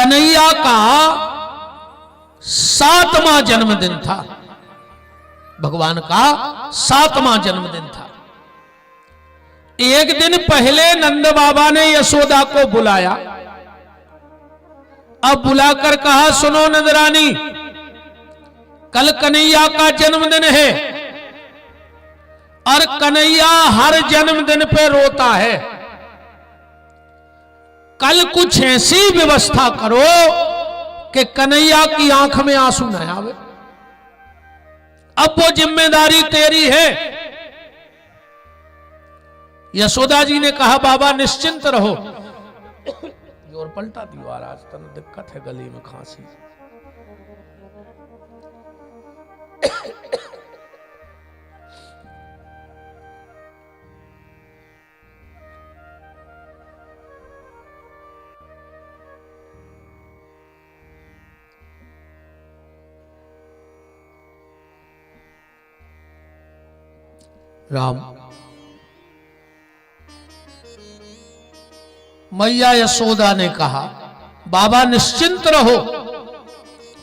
कन्हैया का 7वां जन्मदिन था। भगवान का 7वां जन्मदिन था। एक दिन पहले नंद बाबा ने यशोदा को बुलाया। अब बुलाकर कहा, सुनो नंदरानी, कल कन्हैया का जन्मदिन है और कन्हैया हर जन्मदिन पे रोता है। कल कुछ ऐसी व्यवस्था करो कि कन्हैया की आंख में आंसू न आवे। अब वो जिम्मेदारी तेरी है। यशोदा जी ने कहा, बाबा निश्चिंत रहो। और पलटा दीवार, आज तन दिक्कत है, गले में खांसी। राम मैया यशोदा ने कहा, बाबा निश्चिंत रहो,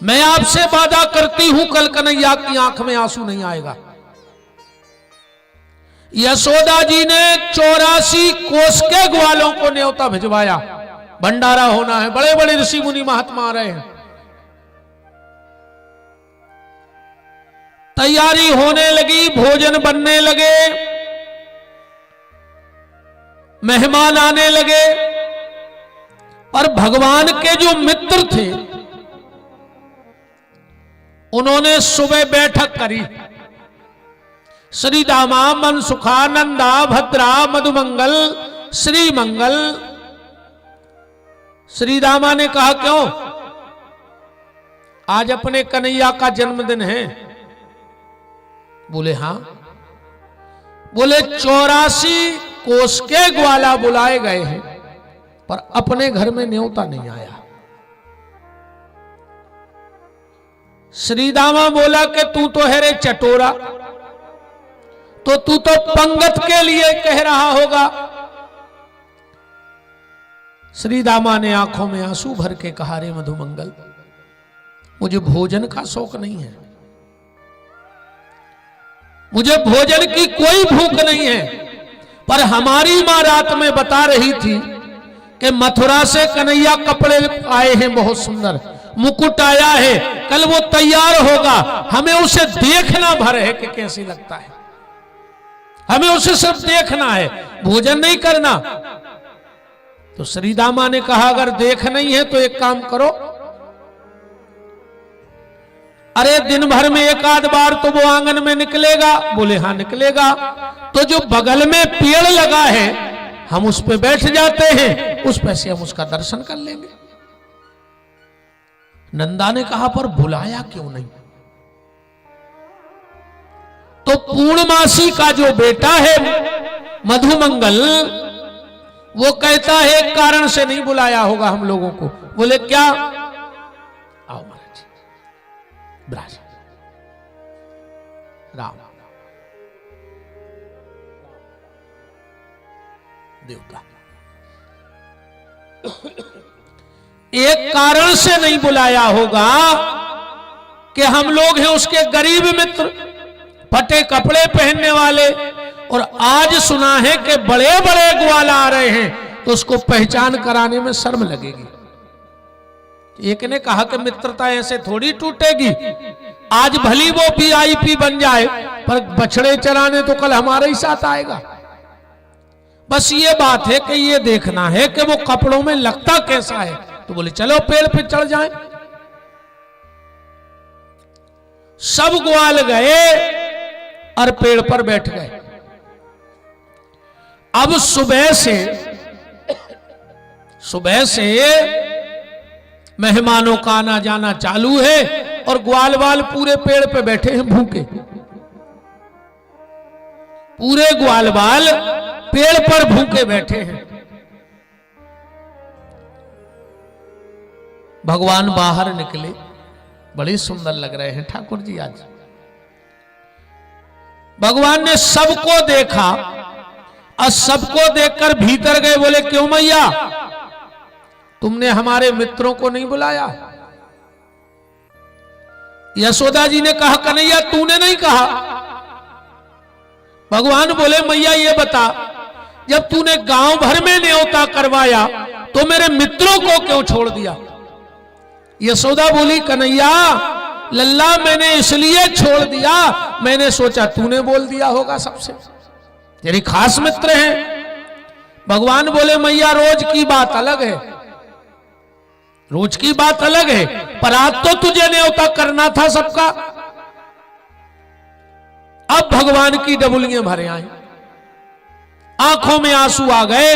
मैं आपसे वादा करती हूं कल कन्हैया की आंख में आंसू नहीं आएगा। यशोदा जी ने 84 कोस के ग्वालों को न्योता भिजवाया। भंडारा होना है, बड़े बड़े ऋषि मुनि महात्मा आ रहे हैं। तैयारी होने लगी, भोजन बनने लगे, मेहमान आने लगे। और भगवान के जो मित्र थे उन्होंने सुबह बैठक करी। श्री दामा, मनसुखा, नंदा, भद्रा, मधुमंगल, श्री मंगल। श्री दामा ने कहा, क्यों, आज अपने कन्हैया का जन्मदिन है? बोले हां। बोले 84 कोस के ग्वाला बुलाए गए हैं पर अपने घर में न्योता नहीं आया। श्री दामा बोला कि तू तो है रे चटोरा, तो तू तो पंगत के लिए कह रहा होगा। श्री दामा ने आंखों में आंसू भर के कहा, रे मधुमंगल, मुझे भोजन का शौक नहीं है, मुझे भोजन की कोई भूख नहीं है। पर हमारी मां रात में बता रही थी कि मथुरा से कन्हैया कपड़े आए हैं बहुत सुंदर, मुकुट आया है, कल वो तैयार होगा, हमें उसे देखना भर है कि कैसी लगता है, हमें उसे सिर्फ देखना है, भोजन नहीं करना। तो श्री दामा ने कहा, अगर देख नहीं है तो एक काम करो, अरे दिन भर में एक आध बार तो वो आंगन में निकलेगा। बोले हां निकलेगा। तो जो बगल में पेड़ लगा है हम उस पे बैठ जाते हैं, उस पे से हम उसका दर्शन कर लेंगे। नंदा ने कहा, पर बुलाया क्यों नहीं? तो पूर्णमासी का जो बेटा है मधुमंगल, वो कहता है एक कारण से नहीं बुलाया होगा हम लोगों को। बोले क्या? आओ महाराज, ब्राज राम देवता, एक कारण से नहीं बुलाया होगा कि हम लोग हैं उसके गरीब मित्र, फटे कपड़े पहनने वाले, और आज सुना है कि बड़े बड़े ग्वाला आ रहे हैं तो उसको पहचान कराने में शर्म लगेगी। एक ने कहा कि मित्रता ऐसे थोड़ी टूटेगी, आज भली वो VIP बन जाए पर बछड़े चराने तो कल हमारे ही साथ आएगा। बस ये बात है कि ये देखना है कि वो कपड़ों में लगता कैसा है। तो बोले चलो पेड़ पे चढ़ जाएं। सब ग्वाल गए और पेड़ पर बैठ गए। अब सुबह से मेहमानों का आना जाना चालू है और ग्वाल वाल पूरे पेड़ पे बैठे हैं भूखे। पूरे ग्वाल बाल पेड़ पर भूखे बैठे हैं। भगवान बाहर निकले, बड़े सुंदर लग रहे हैं ठाकुर जी आज। भगवान ने सबको देखा और सबको देखकर भीतर गए। बोले क्यों मैया, तुमने हमारे मित्रों को नहीं बुलाया? यशोदा जी ने कहा कन्हैया तूने नहीं कहा। भगवान बोले मैया ये बता, जब तूने गांव भर में न्योता करवाया तो मेरे मित्रों को क्यों छोड़ दिया? यशोदा बोली कन्हैया लल्ला मैंने इसलिए छोड़ दिया, मैंने सोचा तूने बोल दिया होगा सबसे, तेरी खास मित्र हैं। भगवान बोले मैया रोज की बात अलग है, रोज की बात अलग है, पर आज तो तुझे न्योता करना था सबका। अब भगवान की डबुलियां भरे आई, आंखों में आंसू आ गए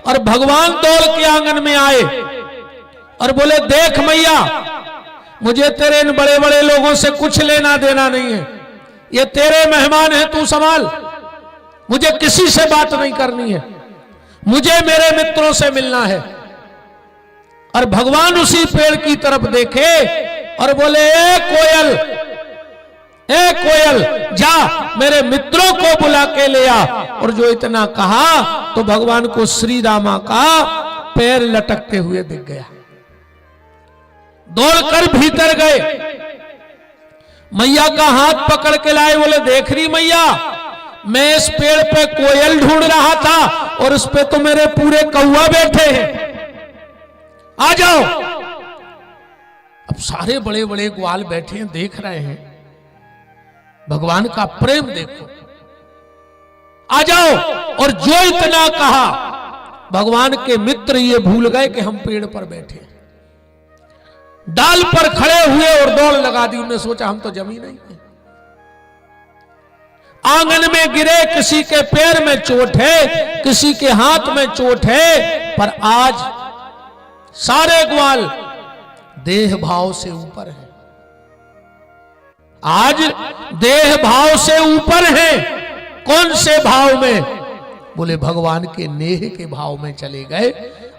और भगवान दौड़ के आंगन में आए और बोले देख मैया मुझे तेरे इन बड़े बड़े लोगों से कुछ लेना देना नहीं है, ये तेरे मेहमान हैं, तू संभाल, मुझे किसी से बात नहीं करनी है, मुझे मेरे मित्रों से मिलना है। और भगवान उसी पेड़ की तरफ देखे और बोले ए कोयल जा मेरे मित्रों को बुला के ले आ। और जो इतना कहा तो भगवान को श्री रामा का पैर लटकते हुए दिख गया। दौड़कर भीतर गए, मैया का हाथ पकड़ के लाए, बोले देख रही मैया मैं इस पेड़ पे कोयल ढूंढ रहा था और उस पे तो मेरे पूरे कौवा बैठे हैं, आ जाओ। अब सारे बड़े बड़े ग्वाल बैठे हैं, देख रहे हैं, भगवान का प्रेम देखो, आ जाओ। और जो इतना कहा भगवान के मित्र ये भूल गए कि हम पेड़ पर बैठे, डाल पर खड़े हुए और दौड़ लगा दी। उन्होंने सोचा हम तो जमी नहीं है, आंगन में गिरे, किसी के पैर में चोट है, किसी के हाथ में चोट है, पर आज सारे ग्वाल देह भाव से ऊपर है, आज देह भाव से ऊपर है। कौन से भाव में? बोले भगवान के नेह के भाव में चले गए।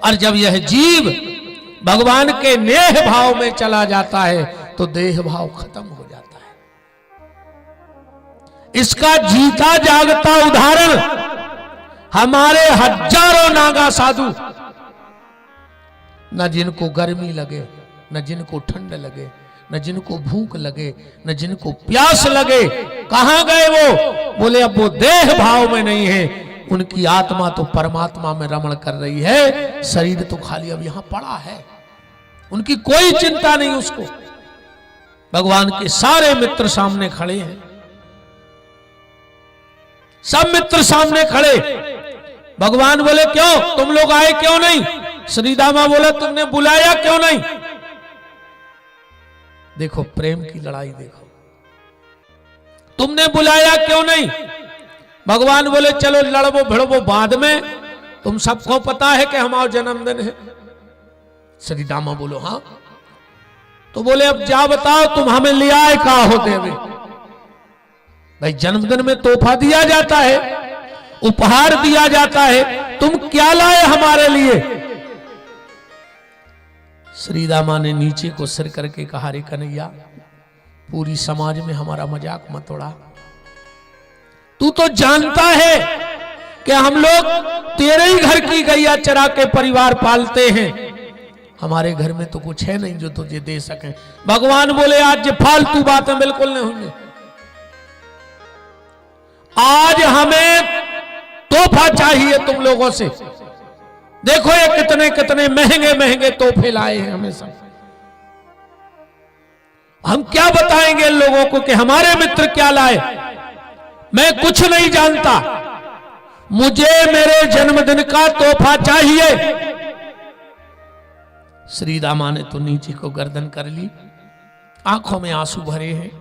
और जब यह जीव भगवान के नेह भाव में चला जाता है तो देह भाव खत्म हो जाता है। इसका जीता जागता उदाहरण हमारे हजारों नागा साधु, न जिनको गर्मी लगे, न जिनको ठंड लगे, न जिनको भूख लगे, न जिनको प्यास लगे, कहां गए वो? बोले अब वो देह भाव में नहीं है, उनकी आत्मा तो परमात्मा में रमण कर रही है, शरीर तो खाली अब यहां पड़ा है, उनकी कोई चिंता नहीं उसको। भगवान के सारे मित्र सामने खड़े हैं, सब मित्र सामने खड़े। भगवान बोले क्यों तुम लोग आए, क्यों नहीं? श्री दामा बोला तुमने बुलाया क्यों नहीं? देखो प्रेम की लड़ाई देखो, तुमने बुलाया क्यों नहीं? भगवान बोले चलो लड़बो भिड़बो बाद में, तुम सबको पता है कि हमारा जन्मदिन है। श्री दामा बोलो हाँ। तो बोले अब जा बताओ तुम हमें ले आए कहा हो देवे? भाई जन्मदिन में तोहफा दिया जाता है, उपहार दिया जाता है, तुम क्या लाए हमारे लिए? श्री दामा ने नीचे को सिर करके कहा रे कन्हैया पूरी समाज में हमारा मजाक मत उड़ा, तू तो जानता है कि हम लोग तेरे ही घर की गैया चरा के परिवार पालते हैं, हमारे घर में तो कुछ है नहीं जो तुझे दे सके। भगवान बोले आज फालतू बातें बिल्कुल नहीं होंगी, आज हमें तोहफा चाहिए तुम लोगों से। देखो ये कितने कितने महंगे महंगे तोहफे लाए हैं हमें सब, हम क्या बताएंगे लोगों को कि हमारे मित्र क्या लाए? मैं कुछ नहीं जानता, मुझे मेरे जन्मदिन का तोहफा चाहिए। श्री रामा ने तो नीचे को गर्दन कर ली, आंखों में आंसू भरे हैं।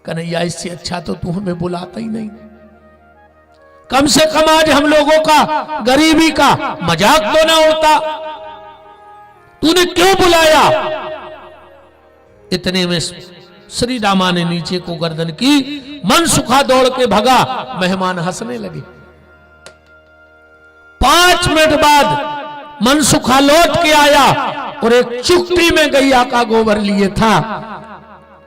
कन्हैया इससे अच्छा तो तू हमें बुलाता ही नहीं, कम से कम आज हम लोगों का गरीबी का मजाक तो ना होता, तूने क्यों बुलाया? इतने में श्री रामा ने नीचे को गर्दन की, मन सुखा दौड़ के भगा, मेहमान हंसने लगे। 5 मिनट बाद मन सुखा लौट के आया और एक चुट्टी में गैया का गोबर लिए था,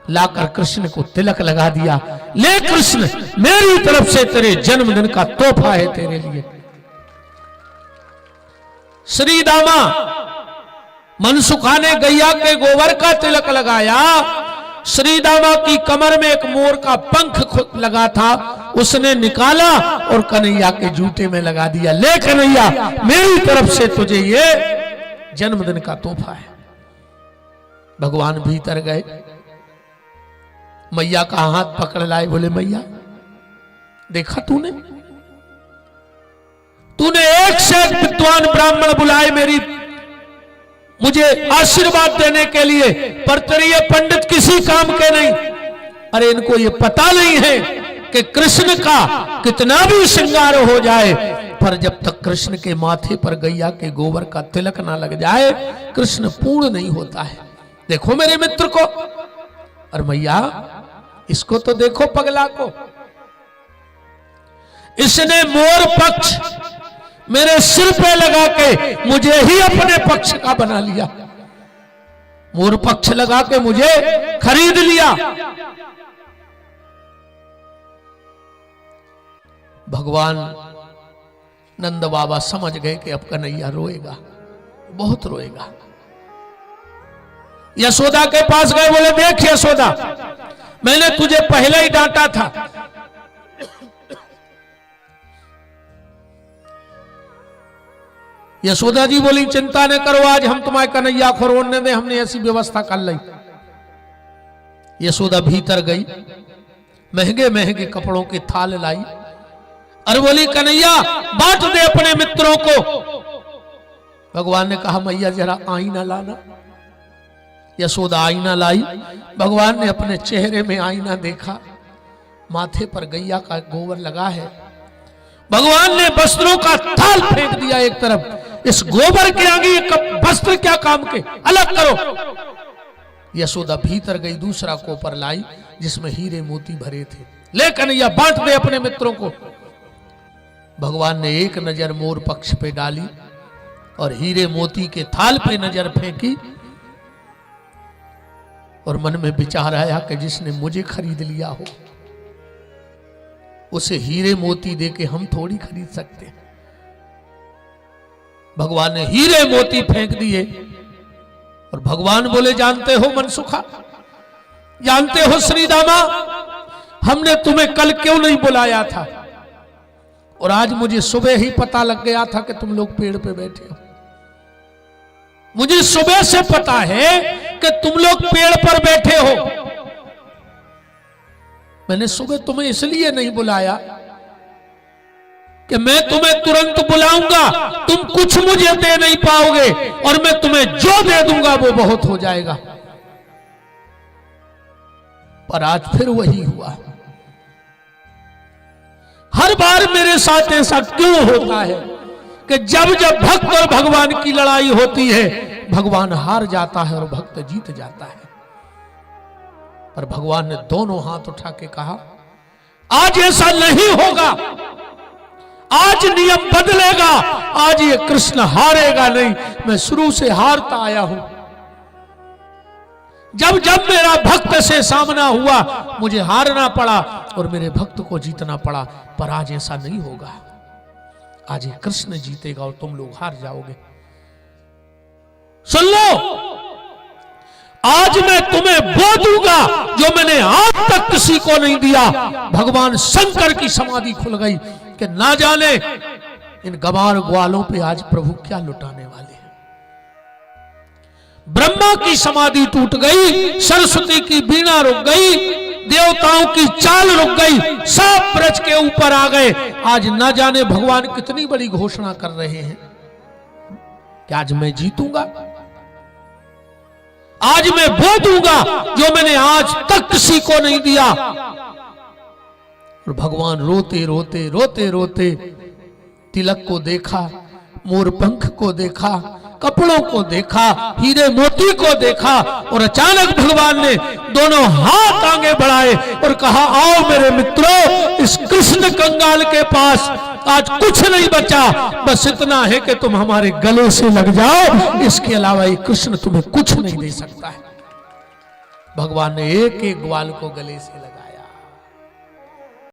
लाकर कृष्ण को तिलक लगा दिया। ले कृष्ण मेरी तरफ से तेरे जन्मदिन का तोहफा है तेरे लिए। श्री दामा मनसुखा ने गैया के गोबर का तिलक लगाया। श्री दामा की कमर में एक मोर का पंख लगा था, उसने निकाला और कन्हैया के जूते में लगा दिया। ले कन्हैया, मेरी तरफ से तुझे ये जन्मदिन का तोहफा है। भगवान भीतर गए, मैया का हाथ पकड़ लाए, बोले मैया देखा तूने एक से एक विद्वान ब्राह्मण बुलाए मुझे आशीर्वाद देने के लिए, पर तेरे ये पंडित किसी काम के नहीं। अरे इनको ये पता नहीं है कि कृष्ण का कितना भी श्रृंगार हो जाए, पर जब तक कृष्ण के माथे पर गैया के गोबर का तिलक ना लग जाए, कृष्ण पूर्ण नहीं होता है। देखो मेरे मित्र को, और मैया इसको तो देखो पगला को, इसने मोर पक्ष मेरे सिर पे लगा के मुझे ही अपने पक्ष का बना लिया। मोर पक्ष लगा के मुझे खरीद लिया। भगवान नंद बाबा समझ गए कि अब कन्हैया रोएगा, बहुत रोएगा। यशोदा के पास गए, बोले देख यशोदा, मैंने तुझे पहले ही डांटा था। यशोदा जी बोली चिंता न करो, आज हम तुम्हारे कन्हैया को रोने दे, हमने ऐसी व्यवस्था कर ली। यशोदा भीतर गई, महंगे महंगे कपड़ों के थाल लाई और बोली कन्हैया बांट दे अपने मित्रों को। भगवान ने कहा मैया जरा आईना लाना। यशोदा आईना लाई, भगवान ने अपने चेहरे में आईना देखा, माथे पर गैया का गोबर लगा है। भगवान ने वस्त्रों का थाल फेंक दिया एक तरफ, इस गोबर के आगे ये वस्त्र क्या काम के, अलग करो। यशोदा भीतर गई, दूसरा कोपर लाई जिसमें हीरे मोती भरे थे। ले कन्हैया बांट दे अपने मित्रों को। भगवान ने एक नजर मोर पक्ष पे डाली और हीरे मोती के थाल पे नजर फेंकी और मन में विचार आया कि जिसने मुझे खरीद लिया हो उसे हीरे मोती दे के हम थोड़ी खरीद सकते हैं। भगवान ने हीरे मोती फेंक दिए और भगवान बोले जानते हो मनसुखा, जानते हो श्री दामा, हमने तुम्हें कल क्यों नहीं बुलाया था, और आज मुझे सुबह ही पता लग गया था कि तुम लोग पेड़ पे बैठे हो। मुझे सुबह से पता है कि तुम लोग पेड़ पर बैठे हो। मैंने सुबह तुम्हें इसलिए नहीं बुलाया कि मैं तुम्हें तुरंत बुलाऊंगा, तुम कुछ मुझे दे नहीं पाओगे और मैं तुम्हें जो दे दूंगा वो बहुत हो जाएगा। पर आज फिर वही हुआ। हर बार मेरे साथ ऐसा क्यों होता है कि जब जब भक्त और भगवान की लड़ाई होती है, भगवान हार जाता है और भक्त जीत जाता है। पर भगवान ने दोनों हाथ उठा के कहा आज ऐसा नहीं होगा, आज नियम बदलेगा, आज ये कृष्ण हारेगा नहीं। मैं शुरू से हारता आया हूं, जब जब मेरा भक्त से सामना हुआ मुझे हारना पड़ा और मेरे भक्त को जीतना पड़ा, पर आज ऐसा नहीं होगा। आज ये कृष्ण जीतेगा और तुम लोग हार जाओगे। सुन लो, आज मैं तुम्हें वो दूंगा जो मैंने आज तक किसी को नहीं दिया। भगवान शंकर की समाधि खुल गई कि ना जाने इन गवार ग्वालों पे आज प्रभु क्या लुटाने वाले हैं। ब्रह्मा की समाधि टूट गई, सरस्वती की बीणा रुक गई, देवताओं की चाल रुक गई, सब ब्रज के ऊपर आ गए। आज ना जाने भगवान कितनी बड़ी घोषणा कर रहे हैं कि आज मैं जीतूंगा, आज मैं वो दूंगा जो मैंने आज तक किसी को नहीं दिया। और भगवान रोते रोते रोते रोते तिलक को देखा, मोर पंख को देखा, कपड़ों को देखा, हीरे मोती को देखा और अचानक भगवान ने दोनों हाथ आगे बढ़ाए और कहा आओ मेरे मित्रों, इस कृष्ण कंगाल के पास आज कुछ नहीं बचा, बस इतना है कि तुम हमारे गले से लग जाओ, इसके अलावा ये कृष्ण तुम्हें कुछ नहीं दे सकता है। भगवान ने एक एक ग्वाल को गले से लगा